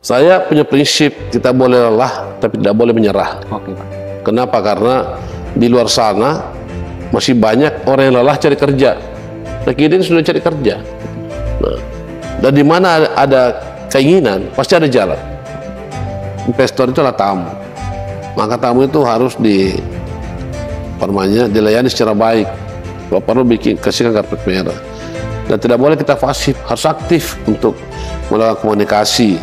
Saya punya prinsip, kita boleh lelah tapi tidak boleh menyerah. Oke, Pak. Kenapa? Karena di luar sana masih banyak orang yang lelah cari kerja. Nah, kita ini sudah cari kerja. Nah, dan di mana ada keinginan, pasti ada jalan. Investor itu adalah tamu. Maka tamu itu harus dilayani secara baik. Kalau perlu kasihkan karpet merah. Dan tidak boleh kita pasif, harus aktif untuk melakukan komunikasi.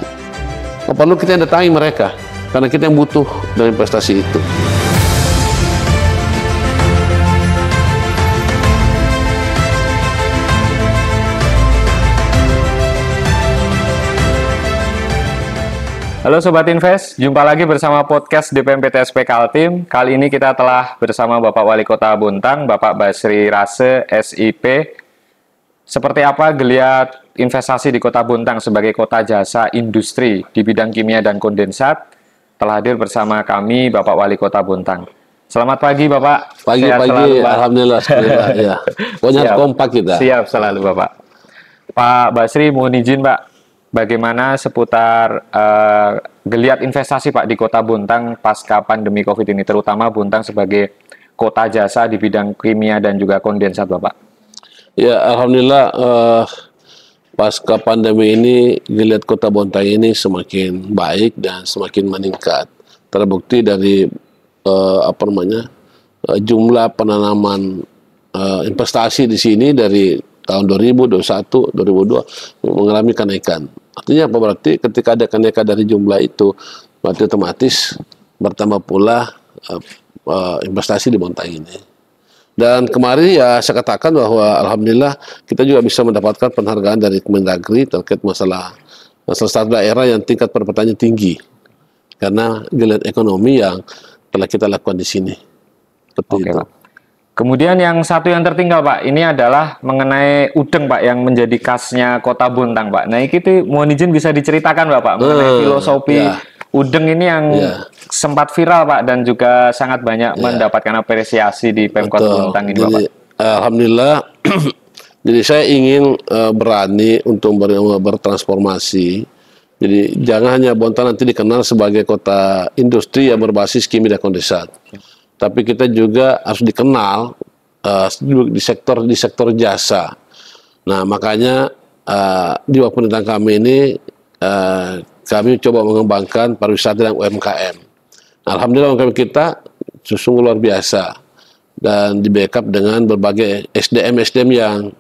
Kalau perlu kita yang datangi mereka, karena kita yang butuh dari investasi itu. Halo Sobat Invest, jumpa lagi bersama podcast DPMPTSP Kaltim. Kali ini kita telah bersama Bapak Wali Kota Bontang, Bapak Basri Rase, SIP. Seperti apa geliat investasi di Kota Bontang sebagai kota jasa industri di bidang kimia dan kondensat? Telah hadir bersama kami Bapak Wali Kota Bontang. Selamat pagi Bapak. Pagi-pagi, alhamdulillah. Ya. Pokoknya kompak kita. Siap selalu Bapak. Pak Basri, mohon izin Pak, bagaimana seputar geliat investasi Pak di Kota Bontang pasca pandemi COVID ini, terutama Bontang sebagai kota jasa di bidang kimia dan juga kondensat Bapak? Ya, alhamdulillah pasca pandemi ini geliat Kota Bontang ini semakin baik dan semakin meningkat. Terbukti dari jumlah penanaman investasi di sini dari tahun 2021, 2002 mengalami kenaikan. Artinya apa? Berarti ketika ada kenaikan dari jumlah itu, berarti otomatis bertambah pula investasi di Bontang ini. Dan kemarin ya saya katakan bahwa alhamdulillah kita juga bisa mendapatkan penghargaan dari Kemendagri terkait masalah satu daerah yang tingkat pendapatannya tinggi karena geliat ekonomi yang telah kita lakukan di sini. Seperti itu. Pak. Kemudian yang satu yang tertinggal Pak, ini adalah mengenai udeng Pak yang menjadi khasnya Kota Bontang Pak. Nah itu mohon izin bisa diceritakan Bapak mengenai filosofi udeng ini yang sempat viral Pak dan juga sangat banyak mendapatkan apresiasi di Pemkot Bontang ini Bapak. Alhamdulillah. Jadi saya ingin berani untuk bertransformasi. Jadi jangan hanya Bontang nanti dikenal sebagai kota industri yang berbasis kimia dan kondensat. Tapi kita juga harus dikenal di sektor jasa. Nah makanya di bawah pemerintahan kami ini kami coba mengembangkan pariwisata dan UMKM. Alhamdulillah UMKM kita sungguh luar biasa dan di backup dengan berbagai SDM yang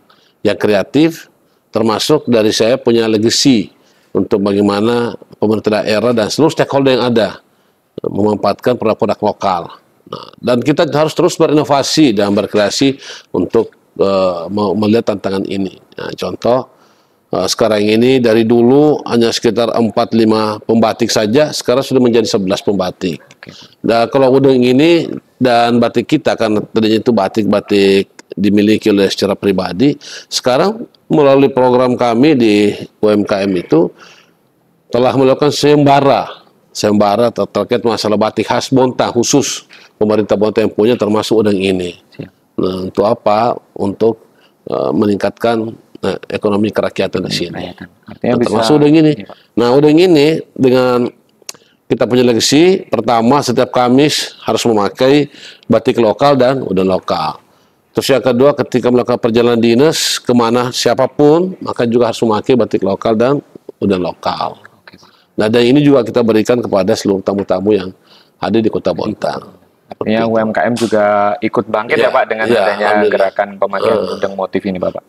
kreatif, termasuk dari saya punya legacy untuk bagaimana pemerintah daerah dan seluruh stakeholder yang ada memanfaatkan produk-produk lokal. Nah, dan kita harus terus berinovasi dan berkreasi untuk melihat tantangan ini. Nah, contoh sekarang ini dari dulu hanya sekitar 4-5 pembatik saja, sekarang sudah menjadi 11 pembatik. Nah, kalau udeng ini dan batik kita, karena tadinya itu batik-batik dimiliki oleh secara pribadi, sekarang melalui program kami di UMKM itu telah melakukan sayembara terkait masalah batik khas Bontang, khusus pemerintah Bontang yang punya termasuk udeng ini. Nah, untuk apa? Untuk meningkatkan ekonomi kerakyatan di sini. Artinya termasuk udeng ini. Nah, udeng ini dengan kita punya legacy, pertama setiap Kamis harus memakai batik lokal dan udeng lokal. Terus yang kedua, ketika melakukan perjalanan dinas kemana siapapun, maka juga harus memakai batik lokal dan udeng lokal. Nah, dan ini juga kita berikan kepada seluruh tamu-tamu yang hadir di Kota Bontang. Artinya UMKM juga ikut bangkit ya Pak dengan adanya gerakan pemakaian udeng motif ini Bapak.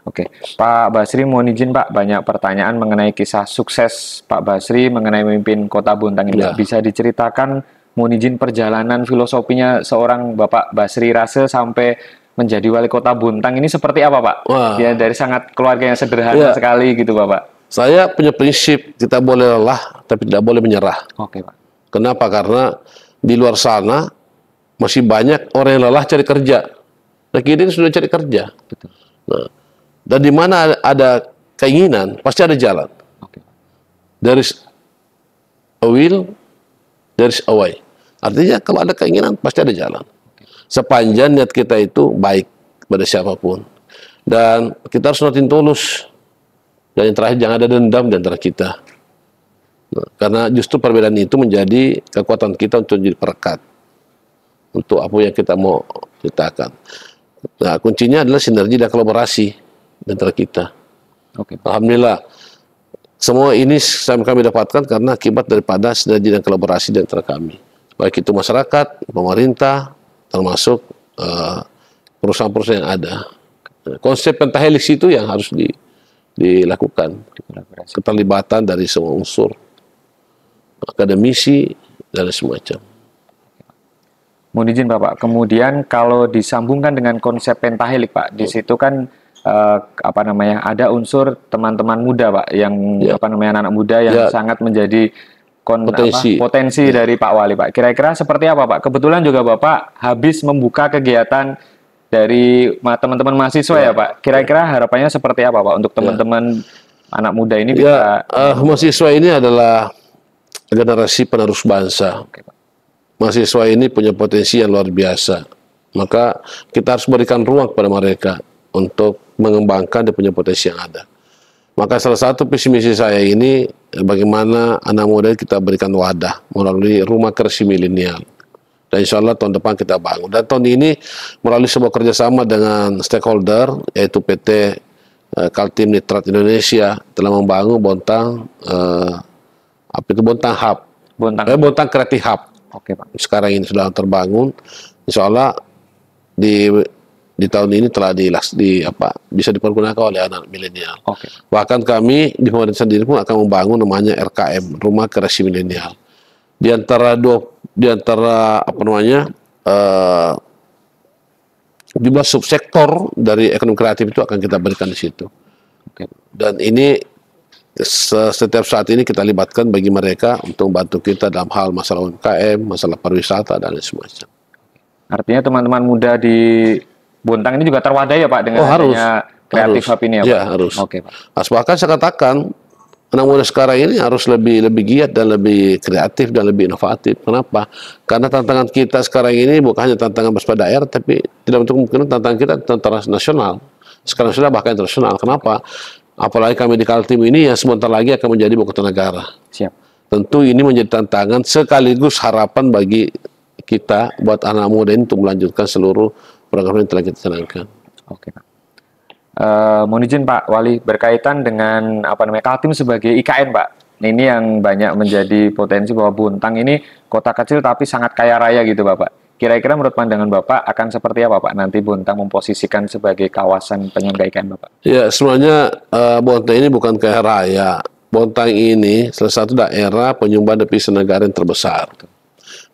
Oke, Pak Basri mohon izin Pak, banyak pertanyaan mengenai kisah sukses Pak Basri mengenai memimpin Kota Bontang ini. Bisa diceritakan mohon izin perjalanan filosofinya seorang Bapak Basri Rase sampai menjadi wali kota Bontang ini seperti apa, Pak? Wah. Ya dari sangat keluarga yang sederhana sekali gitu, Bapak. Saya punya prinsip kita boleh lelah tapi tidak boleh menyerah. Oke, Pak. Kenapa? Karena di luar sana masih banyak orang yang lelah cari kerja. Nah, kita ini sudah cari kerja. Betul. Nah, dan di mana ada keinginan pasti ada jalan. Oke. There is a will, there is a way. Artinya kalau ada keinginan pasti ada jalan. Sepanjang niat kita itu baik pada siapapun. Dan kita harus noting tulus. Dan yang terakhir jangan ada dendam di antara kita. Nah, karena justru perbedaan itu menjadi kekuatan kita untuk jadi perekat. Untuk apa yang kita mau ceritakan. Nah, kuncinya adalah sinergi dan kolaborasi di antara kita. Oke. Alhamdulillah. Semua ini kami dapatkan karena akibat daripada sinergi dan kolaborasi di antara kami. Baik itu masyarakat, pemerintah, termasuk perusahaan-perusahaan yang ada. Konsep pentahelix itu yang harus dilakukan. Keterlibatan dari semua unsur, akademisi, dan semacam. Mohon izin Bapak, kemudian kalau disambungkan dengan konsep pentahelix Pak, di situ kan ada unsur teman-teman muda Pak, yang anak muda yang sangat menjadi potensi dari Pak Wali Pak. Kira-kira seperti apa Pak? Kebetulan juga Bapak habis membuka kegiatan dari teman-teman mahasiswa ya Pak. Kira-kira harapannya seperti apa Pak untuk teman-teman anak muda ini bisa? Mahasiswa ini adalah generasi penerus bangsa. Oke, Pak. Mahasiswa ini punya potensi yang luar biasa. Maka kita harus berikan ruang kepada mereka untuk mengembangkan dia punya potensi yang ada. Maka salah satu visi misi saya ini bagaimana anak muda kita berikan wadah melalui rumah kreasi milenial. Dan insya Allah tahun depan kita bangun. Dan tahun ini melalui sebuah kerjasama dengan stakeholder yaitu PT Kaltim Nitrat Indonesia telah membangun Bontang Bontang Hub, Bontang Creative Hub. Oke Pak. Sekarang ini sudah terbangun. Insya Allah di tahun ini telah bisa dipergunakan oleh anak milenial. Oke. Bahkan kami di pemerintah sendiri pun akan membangun namanya RKM, Rumah Kreasi Milenial. Di antara jumlah subsektor dari ekonomi kreatif itu akan kita berikan di situ. Oke. Dan ini setiap saat ini kita libatkan bagi mereka untuk membantu kita dalam hal masalah UMKM, masalah pariwisata dan semacam. Artinya teman-teman muda di Bontang ini juga terwadai ya Pak dengan adanya kreatif hub ini ya Pak? Ya harus. Oke Pak. Bahkan saya katakan anak muda sekarang ini harus lebih giat dan lebih kreatif dan lebih inovatif. Kenapa? Karena tantangan kita sekarang ini bukan hanya tantangan bersama daerah, tapi tidak untuk kemungkinan tantangan kita tentara nasional. Sekarang sudah bahkan internasional. Kenapa? Apalagi kami di Kaltim ini yang sebentar lagi akan menjadi ibu kota negara. Siap. Tentu ini menjadi tantangan sekaligus harapan bagi kita buat anak muda ini untuk melanjutkan seluruh program yang telah kita canangkan. Oke Pak. Mohon izin Pak Wali berkaitan dengan Kaltim sebagai IKN Pak. Ini yang banyak menjadi potensi bahwa Bontang ini kota kecil tapi sangat kaya raya gitu Bapak. Kira-kira menurut pandangan Bapak akan seperti apa Pak nanti Bontang memposisikan sebagai kawasan penyangga IKN Bapak? Ya sebenarnya Bontang ini bukan kaya raya. Bontang ini salah satu daerah penyumbang devisa negara yang terbesar.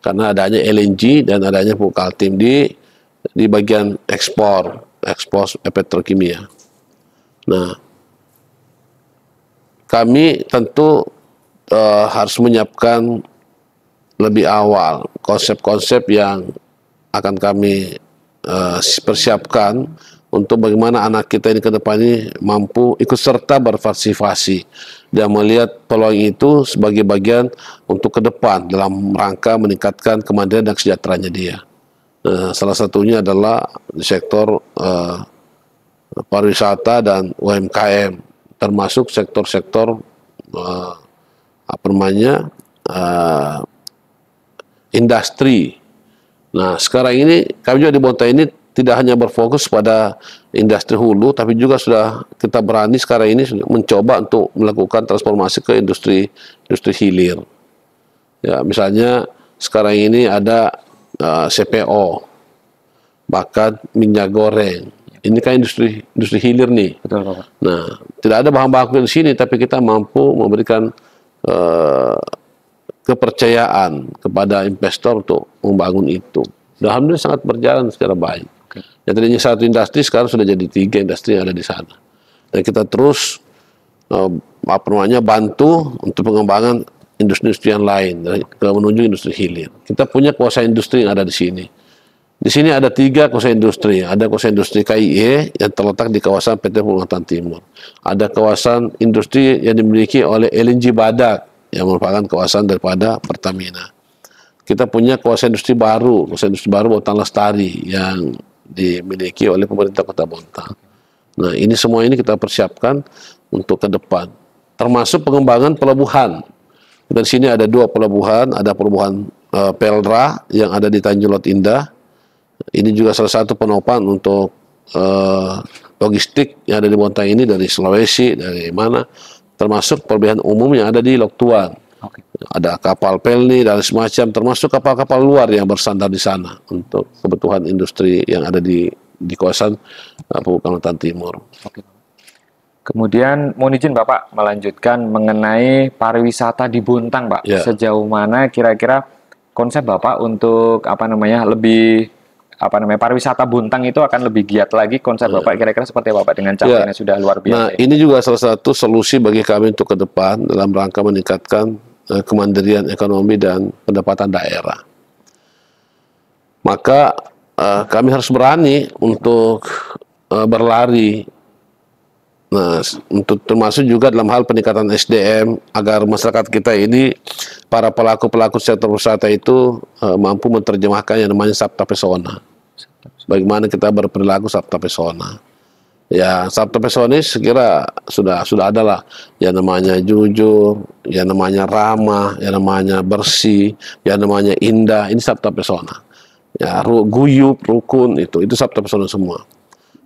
Karena adanya LNG dan adanya Pupuk Kaltim di bagian ekspor petrokimia. Nah, kami tentu harus menyiapkan lebih awal konsep-konsep yang akan kami persiapkan untuk bagaimana anak kita ini ke depan ini mampu ikut serta berpartisipasi dan melihat peluang itu sebagai bagian untuk ke depan dalam rangka meningkatkan kemandirian dan kesejahteraannya dia. Salah satunya adalah di sektor pariwisata dan UMKM, termasuk sektor-sektor industri. Nah, sekarang ini kami juga di Bontang ini tidak hanya berfokus pada industri hulu, tapi juga sudah kita berani sekarang ini mencoba untuk melakukan transformasi ke industri hilir. Ya, misalnya sekarang ini ada CPO, bahkan minyak goreng. Ini kan industri hilir nih. Betul Bapak. Nah, tidak ada bahan baku di sini, tapi kita mampu memberikan kepercayaan kepada investor untuk membangun itu. Dan alhamdulillah sangat berjalan secara baik. Yang tadinya satu industri sekarang sudah jadi 3 industri yang ada di sana. Dan kita terus bantu untuk pengembangan industri-industri yang lain menuju industri hilir. Kita punya kawasan industri yang ada di sini. Di sini ada 3 kawasan industri. Ada kawasan industri KIE yang terletak di kawasan PT Kalimantan Timur. Ada kawasan industri yang dimiliki oleh LNG Badak yang merupakan kawasan daripada Pertamina. Kita punya kawasan industri baru Bontang Lestari yang dimiliki oleh pemerintah Kota Bontang. Nah, ini semua ini kita persiapkan untuk ke depan, termasuk pengembangan pelabuhan. Dan sini ada 2 pelabuhan, ada pelabuhan Peldra yang ada di Tanjung Laut Indah. Ini juga salah satu penopang untuk logistik yang ada di Bontang ini dari Sulawesi, dari mana, termasuk pelabuhan umum yang ada di Lok Tuan. Ada kapal pelni dan semacam, termasuk kapal-kapal luar yang bersandar di sana untuk kebutuhan industri yang ada di kawasan Kalimantan Timur. Kemudian mohon izin Bapak melanjutkan mengenai pariwisata di Bontang, Pak. Ya. Sejauh mana kira-kira konsep Bapak untuk pariwisata Bontang itu akan lebih giat lagi, konsep Bapak kira-kira seperti apa Pak dengan capaiannya sudah luar biasa. Nah, ini juga salah satu solusi bagi kami untuk ke depan dalam rangka meningkatkan kemandirian ekonomi dan pendapatan daerah. Maka kami harus berani untuk berlari. Nah, untuk termasuk juga dalam hal peningkatan SDM agar masyarakat kita ini, para pelaku-pelaku sektor wisata itu mampu menerjemahkan yang namanya sabta pesona. Bagaimana kita berperilaku sabta pesona. Ya, sabta pesona ini sekira sudah ada lah. Yang namanya jujur, yang namanya ramah, yang namanya bersih, yang namanya indah. Ini sabta pesona. Ya, guyup, rukun itu sabta pesona semua.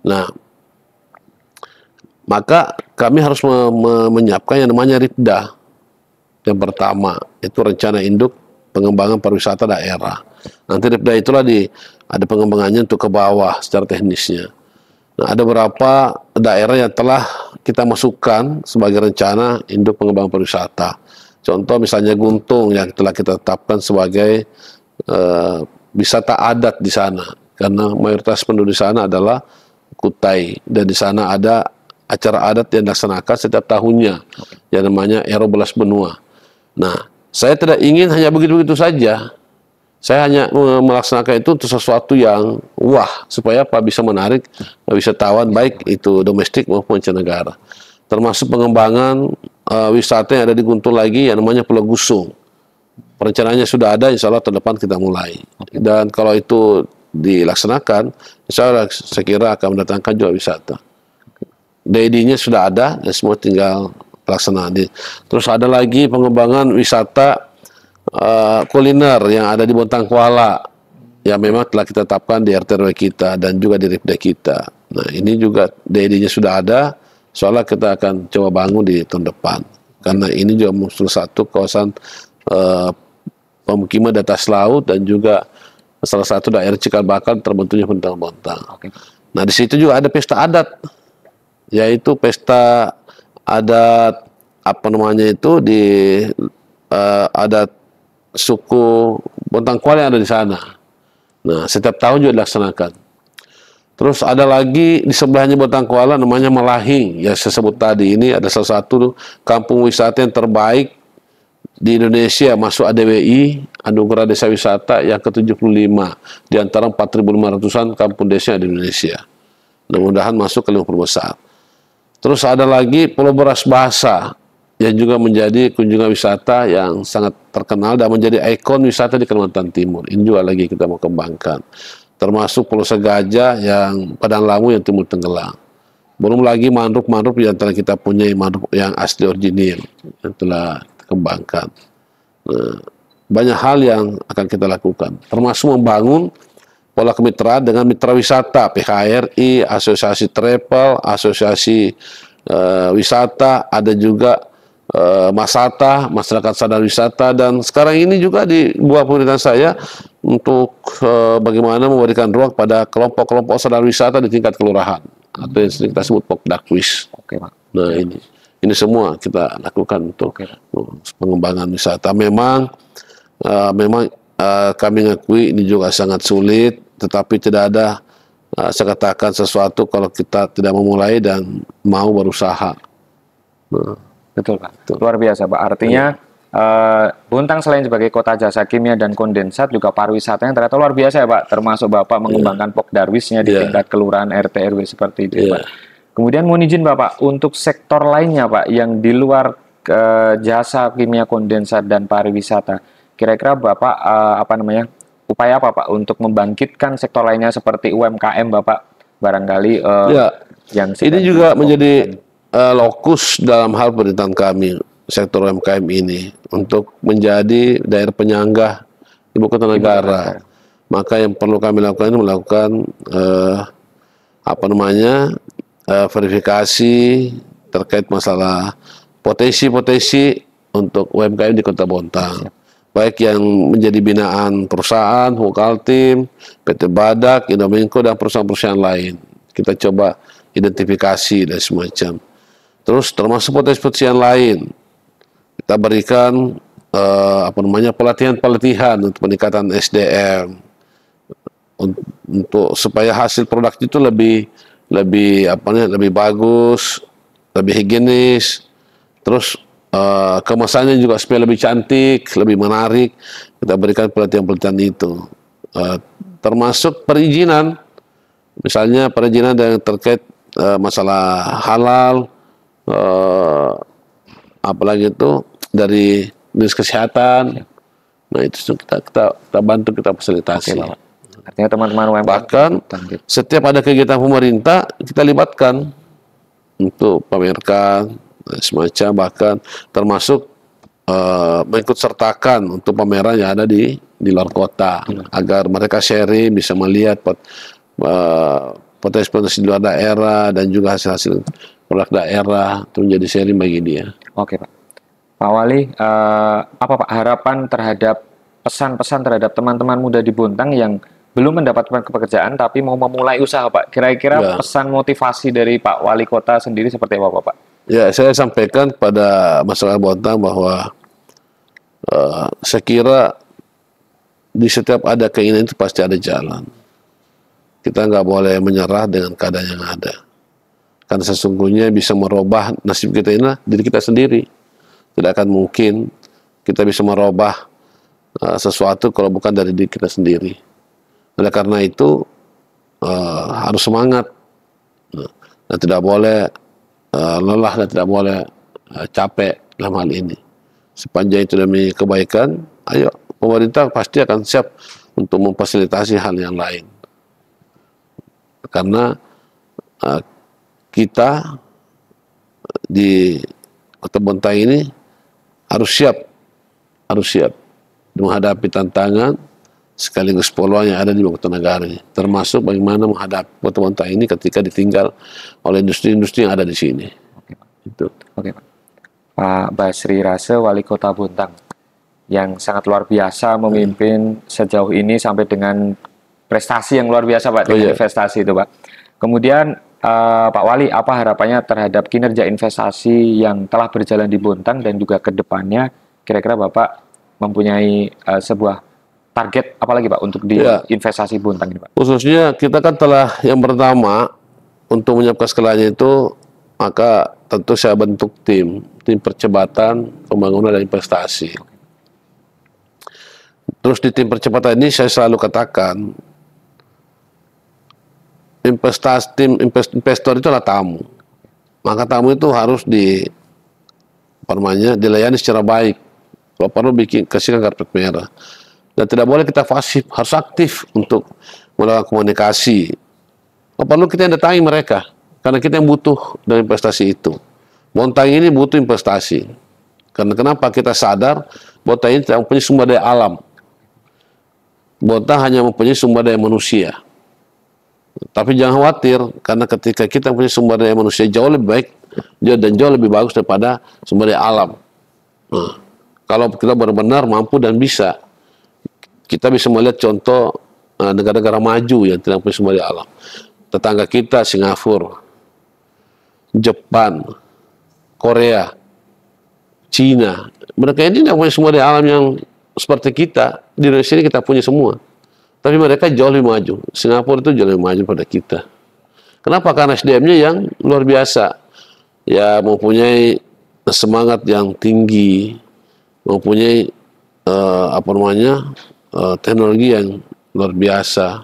Nah, maka kami harus menyiapkan yang namanya RIPDA. Yang pertama itu rencana induk pengembangan pariwisata daerah. Nanti RIPDA itulah ada pengembangannya untuk ke bawah secara teknisnya. Nah, ada beberapa daerah yang telah kita masukkan sebagai rencana induk pengembangan pariwisata. Contoh misalnya Guntung yang telah kita tetapkan sebagai wisata adat di sana, karena mayoritas penduduk di sana adalah Kutai, dan di sana ada acara adat yang dilaksanakan setiap tahunnya, yang namanya Ero Belas Benua. Nah, saya tidak ingin hanya begitu-begitu saja. Saya hanya melaksanakan itu untuk sesuatu yang wah, supaya bisa menarik wisatawan baik itu domestik maupun mancanegara. Termasuk pengembangan wisata yang ada di Guntung lagi yang namanya Pulau Gusung. Perencanaannya sudah ada, insya Allah tahun depan kita mulai. Dan kalau itu dilaksanakan, insya Allah saya kira akan mendatangkan juga wisata. DID-nya sudah ada dan semua tinggal pelaksanaan. Terus ada lagi pengembangan wisata kuliner yang ada di Bontang Kuala yang memang telah kita tetapkan di RT/RW kita dan juga di RIPDA kita. Nah, ini juga DID-nya sudah ada, soalnya kita akan coba bangun di tahun depan karena ini juga salah satu kawasan pemukiman di atas laut dan juga salah satu daerah cikal bakal terbentuknya Bontang. Nah, di situ juga ada pesta adat, yaitu pesta adat adat suku Bontang Kuala yang ada di sana. Nah, setiap tahun juga dilaksanakan. Terus ada lagi di sebelahnya Bontang Kuala namanya Malahing, yang saya sebut tadi. Ini ada salah satu kampung wisata yang terbaik di Indonesia, masuk ADWI, Anugerah Desa Wisata yang ke-75 di antara 4.500-an kampung desa di Indonesia. Mudah-mudahan masuk ke 50 besar. Terus ada lagi Pulau Beras Bahasa yang juga menjadi kunjungan wisata yang sangat terkenal dan menjadi ikon wisata di Kalimantan Timur. Ini juga lagi kita mau kembangkan. Termasuk Pulau Segajah yang Padang Lamu yang timur tenggelam. Belum lagi mangrove-mangrove yang telah kita punya, mangrove yang asli original yang telah dikembangkan. Nah, banyak hal yang akan kita lakukan. Termasuk membangun pola kemitraan dengan mitra wisata, PHRI, Asosiasi Travel, Asosiasi Wisata, ada juga Masata, Masyarakat Sadar Wisata, dan sekarang ini juga di buah pemerintahan saya untuk bagaimana memberikan ruang pada kelompok-kelompok sadar wisata di tingkat kelurahan atau yang sering kita sebut Pokdakwis. Nah, ini semua kita lakukan untuk pengembangan wisata. Memang kami mengakui ini juga sangat sulit, tetapi tidak ada saya katakan sesuatu kalau kita tidak memulai dan mau berusaha. Nah, betul Pak, luar biasa Pak. Artinya Bontang selain sebagai kota jasa kimia dan kondensat, juga pariwisatanya ternyata luar biasa ya Pak. Termasuk Bapak mengembangkan Pokdarwisnya di tingkat kelurahan RT RW seperti itu Pak. Kemudian mohon izin Bapak, untuk sektor lainnya Pak yang di luar jasa kimia kondensat dan pariwisata, kira-kira Bapak upaya apa Pak untuk membangkitkan sektor lainnya seperti UMKM Bapak barangkali yang ini juga menjadi lokus dalam hal pemerintahan kami, sektor UMKM ini untuk menjadi daerah penyangga ibu kota negara. Maka yang perlu kami lakukan ini melakukan verifikasi terkait masalah potensi-potensi untuk UMKM di Kota Bontang. Baik yang menjadi binaan perusahaan, Vokaltim, PT Badak, Indominco, dan perusahaan-perusahaan lain. Kita coba identifikasi dan semacam. Terus termasuk potensi-potensi yang lain. Kita berikan pelatihan-pelatihan untuk peningkatan SDM. Untuk supaya hasil produk itu lebih bagus, lebih higienis. Terus kemasannya juga supaya lebih cantik, lebih menarik. Kita berikan pelatihan-pelatihan itu, termasuk perizinan, misalnya perizinan yang terkait masalah halal, apalagi itu dari dinas kesehatan. Nah itu kita bantu, kita fasilitasi. Artinya teman-teman UMKM, bahkan setiap ada kegiatan pemerintah kita libatkan untuk pamerkan semacam, bahkan termasuk mengikut sertakan untuk pameran yang ada di luar kota, agar mereka sharing, bisa melihat potensi-potensi di luar daerah dan juga hasil-hasil produk daerah itu menjadi sharing bagi dia. Oke Pak. Pak Wali, apa Pak harapan terhadap pesan-pesan terhadap teman-teman muda di Bontang yang belum mendapatkan pekerjaan tapi mau memulai usaha Pak? Kira-kira pesan motivasi dari Pak Wali Kota sendiri seperti apa Pak? Ya, saya sampaikan pada masyarakat Bontang bahwa saya kira di setiap ada keinginan itu pasti ada jalan. Kita nggak boleh menyerah dengan keadaan yang ada. Karena sesungguhnya bisa merubah nasib kita ini diri kita sendiri. Tidak akan mungkin kita bisa merubah sesuatu kalau bukan dari diri kita sendiri. Oleh karena itu harus semangat dan tidak boleh lelah dan tidak boleh capek dalam hal ini. Sepanjang itu demi kebaikan, ayo pemerintah pasti akan siap untuk memfasilitasi hal yang lain. Karena kita di Kota Bontang ini harus siap menghadapi tantangan sekaligus peluang yang ada di Kota Negara ini, termasuk bagaimana menghadapi Kota Bontang ini ketika ditinggal oleh industri-industri yang ada di sini. Oke Pak. Oke Pak. Pak Basri Rase, Wali Kota Bontang, yang sangat luar biasa memimpin sejauh ini sampai dengan prestasi yang luar biasa Pak, dengan investasi itu Pak. Kemudian Pak Wali, apa harapannya terhadap kinerja investasi yang telah berjalan di Bontang dan juga ke depannya? Kira-kira Bapak mempunyai sebuah target apalagi Pak untuk di investasi Bontang ini Pak? Khususnya kita kan telah yang pertama untuk menyiapkan segalanya itu, maka tentu saya bentuk tim percepatan pembangunan dan investasi. Terus di tim percepatan ini saya selalu katakan, investor itu adalah tamu. Maka tamu itu harus dilayani secara baik. Kalau perlu kasihkan karpet merah. Dan tidak boleh kita pasif, harus aktif untuk melakukan komunikasi. Kalau perlu kita yang datangi mereka, karena kita yang butuh dengan investasi itu. Bontang ini butuh investasi. Karena kenapa? Kita sadar Bontang ini tidak mempunyai sumber daya alam. Bontang hanya mempunyai sumber daya manusia. Tapi jangan khawatir, karena ketika kita punya sumber daya manusia jauh lebih baik dan jauh lebih bagus daripada sumber daya alam. Nah, kalau kita benar-benar mampu dan bisa, kita bisa melihat contoh negara-negara maju yang tidak punya sumber daya alam. Tetangga kita, Singapura, Jepang, Korea, Cina, mereka ini tidak punya sumber daya alam yang seperti kita. Di Indonesia ini kita punya semua. Tapi mereka jauh lebih maju. Singapura itu jauh lebih maju pada kita. Kenapa? Karena SDM-nya yang luar biasa. Ya, mempunyai semangat yang tinggi, mempunyai teknologi yang luar biasa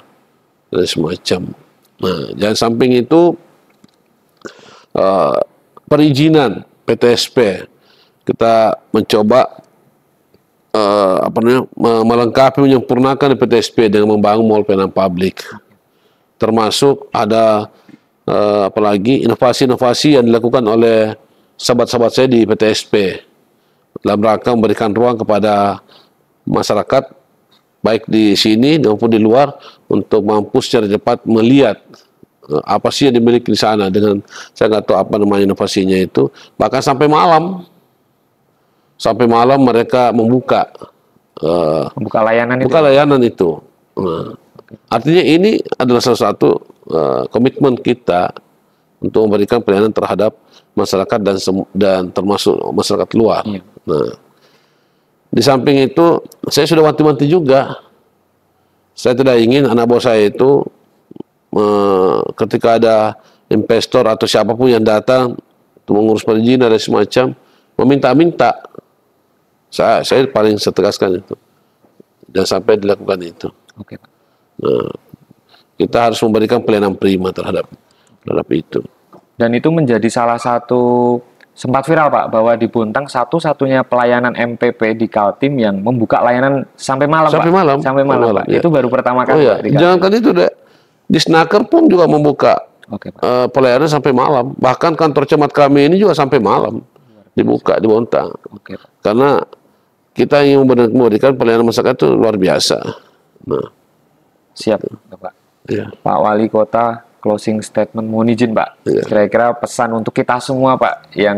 dan semacam. Nah, jangan samping itu perizinan PTSP kita mencoba melengkapi, menyempurnakan PTSP dengan membangun mall pelayanan publik, termasuk ada apalagi inovasi-inovasi yang dilakukan oleh sahabat-sahabat saya di PTSP dalam rangka memberikan ruang kepada masyarakat baik di sini maupun di luar untuk mampu secara cepat melihat apa sih yang dimiliki di sana. Dengan saya nggak tahu apa namanya inovasinya itu, bahkan sampai malam mereka membuka layanan itu. Nah, artinya ini adalah salah satu komitmen kita untuk memberikan pelayanan terhadap masyarakat dan termasuk masyarakat luar. Nah, di samping itu saya sudah wanti-wanti juga. Saya tidak ingin anak buah saya itu ketika ada investor atau siapapun yang datang untuk mengurus perizinan dan semacam meminta-minta. Saya paling setegaskan itu. Jangan sampai dilakukan itu. Oke, Pak. Nah, kita harus memberikan pelayanan prima terhadap itu. Dan itu menjadi salah satu, sempat viral Pak, bahwa di Bontang satu-satunya pelayanan MPP di Kaltim yang membuka layanan sampai malam, sampai Pak. Malam. Sampai malam, Pak. Ya. Itu baru pertama kali, ya. Pak, di Kaltim. Jangankan itu deh. Di Snaker pun juga membuka pelayanan sampai malam. Bahkan kantor camat kami ini juga sampai malam dibuka di Bontang. Oke, Pak. Karena kita ingin memberikan pelayanan masyarakat itu luar biasa. Nah, siap, Pak. Ya. Pak Wali Kota, closing statement, mohon izin, Pak. Ya. Kira-kira pesan untuk kita semua, Pak, yang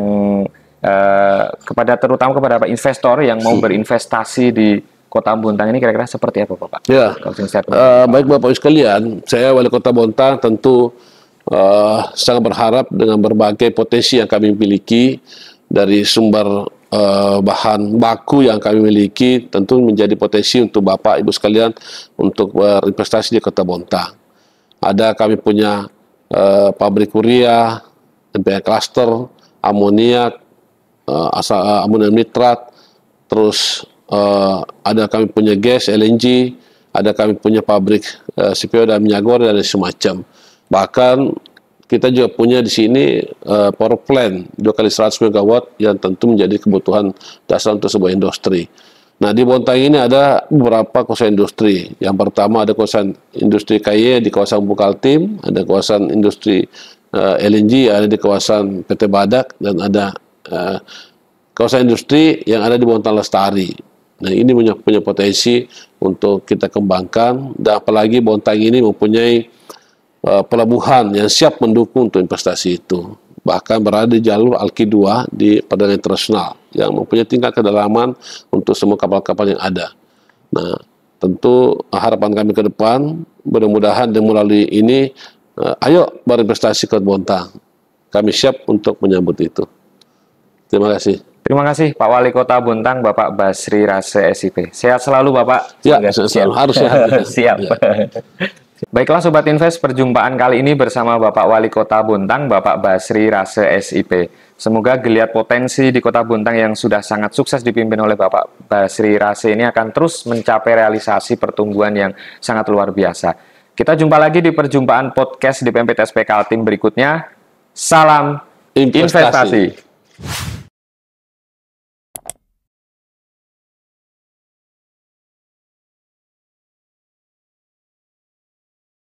terutama kepada Pak investor yang mau berinvestasi di Kota Bontang ini, kira-kira seperti apa, Pak? Ya. Closing statement. Baik Bapak Ibu sekalian, saya Wali Kota Bontang tentu sangat berharap dengan berbagai potensi yang kami miliki dari sumber bahan baku yang kami miliki, tentu menjadi potensi untuk Bapak Ibu sekalian untuk berinvestasi di Kota Bontang. Kami punya pabrik urea, MPA cluster, amoniak, amonium nitrat, terus kami punya gas LNG, kami punya pabrik CPO dan minyak goreng dan semacam. Bahkan kita juga punya di sini power plant 2 kali 100 MW yang tentu menjadi kebutuhan dasar untuk sebuah industri. Nah, di Bontang ini ada beberapa kawasan industri. Yang pertama ada kawasan industri KY di kawasan Bukaltim, ada kawasan industri LNG ada di kawasan PT Badak, dan ada kawasan industri yang ada di Bontang Lestari. Nah, ini punya potensi untuk kita kembangkan, dan apalagi Bontang ini mempunyai pelabuhan yang siap mendukung untuk investasi itu. Bahkan berada di jalur Alki 2 di perdagangan internasional yang mempunyai tingkat kedalaman untuk semua kapal-kapal yang ada. Nah, tentu harapan kami ke depan, mudah-mudahan dengan melalui ini, ayo berinvestasi ke Bontang. Kami siap untuk menyambut itu. Terima kasih. Terima kasih Pak Wali Kota Bontang, Bapak Basri Rase SIP. Sehat selalu Bapak. Ya, selalu harus sehat. Siap. Ya. Baiklah Sobat Invest, perjumpaan kali ini bersama Bapak Wali Kota Bontang, Bapak Basri Rase SIP. Semoga geliat potensi di Kota Bontang yang sudah sangat sukses dipimpin oleh Bapak Basri Rase ini akan terus mencapai realisasi pertumbuhan yang sangat luar biasa. Kita jumpa lagi di perjumpaan podcast di PMPTSP Kaltim berikutnya. Salam investasi.